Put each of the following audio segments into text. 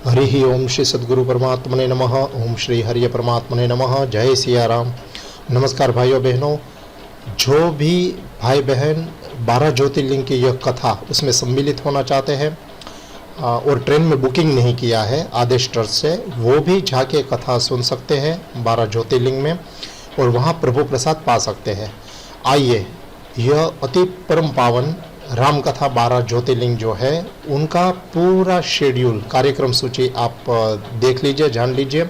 हरि ओम श्री सद्गुरु परमात्मने नमः। ओम श्री हरि परमात्मने नमः। जय सिया राम। नमस्कार भाइयों बहनों, जो भी भाई बहन 12 ज्योतिर्लिंग की यह कथा उसमें सम्मिलित होना चाहते हैं और ट्रेन में बुकिंग नहीं किया है आदेश ट्रस्ट से, वो भी जाके कथा सुन सकते हैं 12 ज्योतिर्लिंग में और वहाँ प्रभु प्रसाद पा सकते हैं। आइए, यह अति परम पावन राम कथा 12 ज्योतिर्लिंग जो है उनका पूरा शेड्यूल, कार्यक्रम सूची आप देख लीजिए, जान लीजिए,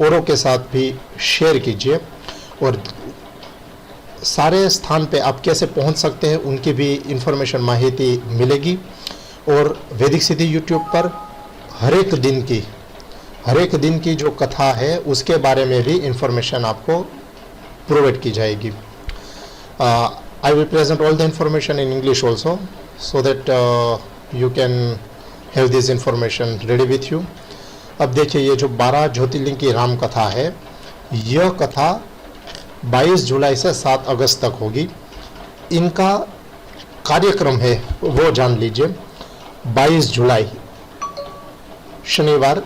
औरों के साथ भी शेयर कीजिए और सारे स्थान पे आप कैसे पहुंच सकते हैं उनकी भी इंफॉर्मेशन, माहिती मिलेगी। और वैदिक सिद्धि यूट्यूब पर हर एक दिन की जो कथा है उसके बारे में भी इंफॉर्मेशन आपको प्रोवाइड की जाएगी। I will present all the information in English also, so that you can have this information ready with you. अब देखिए, ये जो 12 ज्योतिर्लिंग की राम कथा है, यह कथा 22 जुलाई से 7 अगस्त तक होगी। इनका कार्यक्रम है वो जान लीजिए। 22 जुलाई शनिवार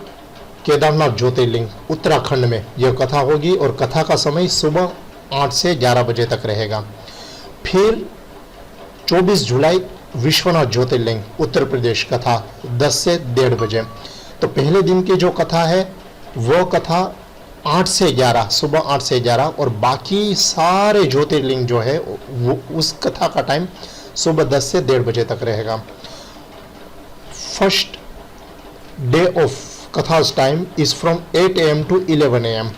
केदारनाथ ज्योतिर्लिंग उत्तराखंड में यह कथा होगी और कथा का समय सुबह 8 से 11 बजे तक रहेगा। फिर 24 जुलाई विश्वनाथ ज्योतिर्लिंग उत्तर प्रदेश कथा 10 से 1:30 बजे। तो पहले दिन की जो कथा है वो कथा 8 से 11, सुबह 8 से 11, और बाकी सारे ज्योतिर्लिंग जो है वो उस कथा का टाइम सुबह 10 से 1:30 बजे तक रहेगा। First day of katha's time is from 8 AM to 11 AM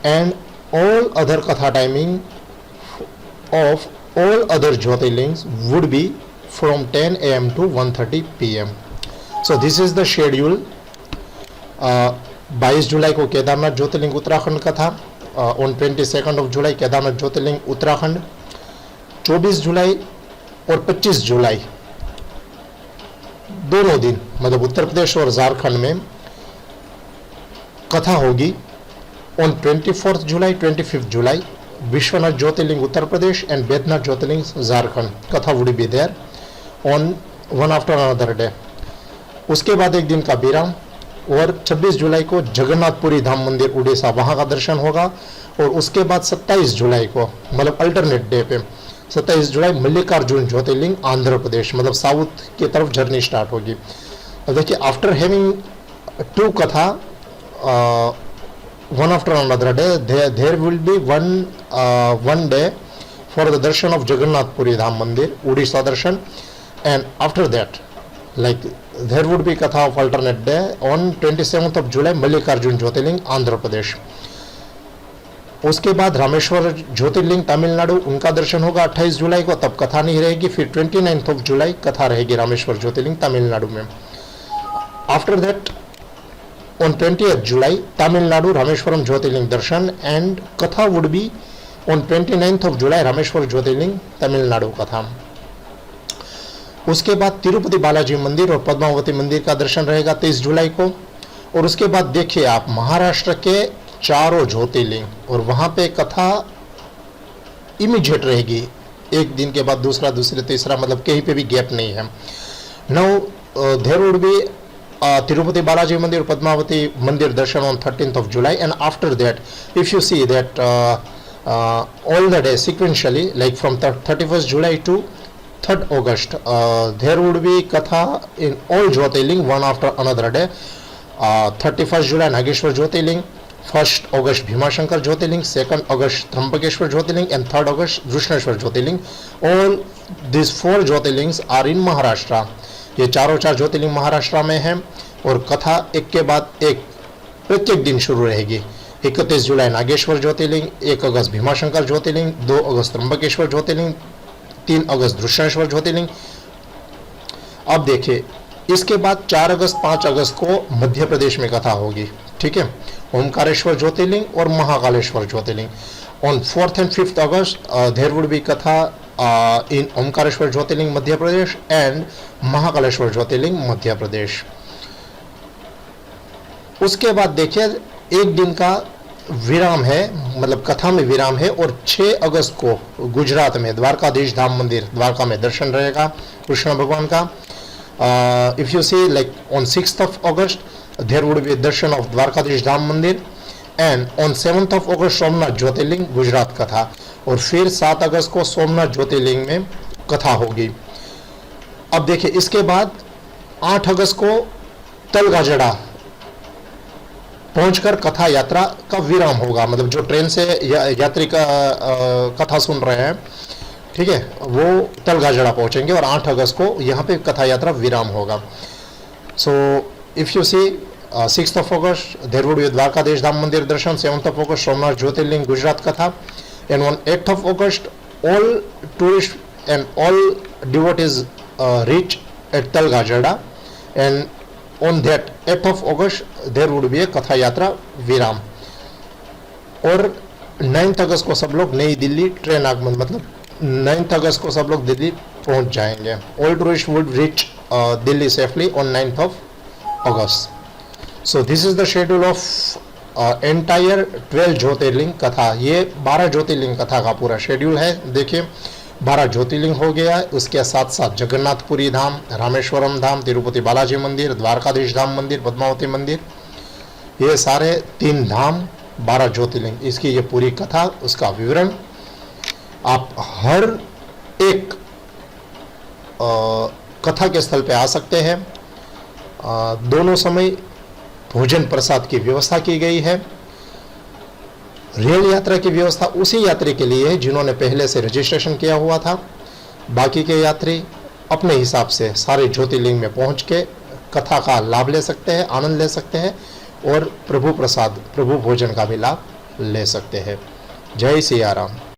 and all other katha timing of all other Jyotirlings would be from 10 AM to 1:30 PM. So this is the schedule. 22 जुलाई को केदारनाथ ज्योतिर्लिंग उत्तराखंड कथा, on 22nd of July Kedarnath ज्योतिर्लिंग उत्तराखंड, 24 जुलाई और 25 जुलाई दोनों दिन मतलब उत्तर प्रदेश और झारखंड में कथा होगी। on 24th July 25th July Vishwanath Jyotirlinga Uttar Pradesh and Baidyanath Jyotirlinga Jharkhand katha would be there on one after another day. उसके बाद एक दिन का विराम और 26 जुलाई को जगन्नाथपुरी धाम मंदिर उड़ीसा, वहां का दर्शन होगा। और उसके बाद 27 जुलाई को मतलब अल्टरनेट डे पे 27 जुलाई मल्लिकार्जुन ज्योतिर्लिंग आंध्र प्रदेश, मतलब साउथ की तरफ जर्नी स्टार्ट होगी। देखिए, आफ्टर हैविंग 2 कथा one after another day, there will be one day for the darshan of Jagannath Puri Dham Mandir, Odisha darshan, and after that, like there would be katha of alternate day on 27th of July Mallikarjun Jyotirling Andhra Pradesh. उसके बाद रामेश्वर ज्योतिर्लिंग तमिलनाडु, उनका दर्शन होगा 28 जुलाई को, तब कथा नहीं रहेगी। फिर 29th of जुलाई कथा रहेगी रामेश्वर ज्योतिर्लिंग तमिलनाडु में। After that on 20th July Tamil Nadu Rameshwaram Jyotirling Darshan and Katha would be on 29th of July Rameshwar Jyotirling Tamil Nadu कथा। उसके बाद तिरुपति बालाजी मंदिर और पद्मावती मंदिर का दर्शन रहेगा 23 जुलाई को। और उसके बाद देखिए आप महाराष्ट्र के चारों ज्योतिर्लिंग और वहाँ पे कथा इमीडिएट रहेगी, एक दिन के बाद दूसरा, दूसरे तीसरा, मतलब कहीं पे भी गैप नहीं है। Now there would be Tirupati Balaji Mandir, Padmavati Mandir darshan on 13th of July, and after that, if you see that all the days sequentially, like from 31st July to 3rd August, there would be katha in all Jyotirling one after another day. 31st July Nageshwar Jyotirling, 1st August Bhimashankar Jyotirling, 2nd August Trambakeshwar Jyotirling, and 3rd August Drushneshwar Jyotirling. All these 4 Jyotirlings are in Maharashtra. ये चारों 4 ज्योतिर्लिंग महाराष्ट्र में हैं और कथा एक के बाद एक प्रत्येक दिन शुरू रहेगी। 31 जुलाई नागेश्वर ज्योतिर्लिंग, 1 अगस्त भीमाशंकर ज्योतिर्लिंग, 2 अगस्त त्र्यंबकेश्वर ज्योतिर्लिंग, 3 अगस्त दृश्येश्वर ज्योतिर्लिंग। अब देखिए, इसके बाद 4 अगस्त 5 अगस्त को मध्य प्रदेश में कथा होगी, ठीक है, ओमकारेश्वर ज्योतिर्लिंग और Mahakaleshwar Jyotirlinga. On 4th and 5th August there would be katha in Omkareshwar Jyotirlinga Madhya Pradesh and Mahakaleshwar Jyotirlinga Madhya Pradesh. उसके बाद देखिए एक दिन का विराम है, मतलब कथा में विराम है, और 6 अगस्त को गुजरात में द्वारकाधीश धाम मंदिर द्वारका में दर्शन रहेगा कृष्ण भगवान का। If you see, like on 6th of August there would be darshan of Dwarkadish Dham Mandir, and on 7th of August Somnath ज्योतिर्लिंग गुजरात कथा, और फिर 7 अगस्त को सोमनाथ ज्योतिर्लिंग में कथा होगी। अब देखिए इसके बाद 8 अगस्त को तलगाजड़ा पहुंचकर कथा यात्रा का विराम होगा, मतलब जो ट्रेन से यात्री का कथा सुन रहे हैं, ठीक है, वो तलगाजड़ा पहुंचेंगे और 8 अगस्त को यहाँ पे कथा यात्रा विराम होगा। So if you see 6th of August there would be Dwarkadish Dham Mandir darshan, 7th of August Somnath Jyotirling Gujarat Katha, and on 8th of August all tourists and all devotees reach at Talgajada, and on that 8th of August there would be a Katha Yatra विराम, और 9th अगस्त को सब लोग नई Delhi train आगमन, मतलब 9th अगस्त को सब लोग दिल्ली पहुंच जाएंगे। All tourists would reach Delhi safely on 9th of August. So this is the schedule of entire 12 ज्योतिर्लिंग कथा। ये 12 ज्योतिर्लिंग कथा का पूरा शेड्यूल है। देखिए 12 ज्योतिर्लिंग हो गया, उसके साथ साथ जगन्नाथपुरी धाम, रामेश्वरम धाम, तिरुपति बालाजी मंदिर, द्वारकाधीश धाम मंदिर, पद्मावती मंदिर, ये सारे 3 धाम 12 ज्योतिर्लिंग, इसकी ये पूरी कथा, उसका विवरण आप हर एक कथा के स्थल पे आ सकते हैं। दोनों समय भोजन प्रसाद की व्यवस्था की गई है। रेल यात्रा की व्यवस्था उसी यात्री के लिए है जिन्होंने पहले से रजिस्ट्रेशन किया हुआ था। बाकी के यात्री अपने हिसाब से सारे ज्योतिर्लिंग में पहुंच के कथा का लाभ ले सकते हैं, आनंद ले सकते हैं, और प्रभु प्रसाद, प्रभु भोजन का भी लाभ ले सकते हैं। जय सिया राम।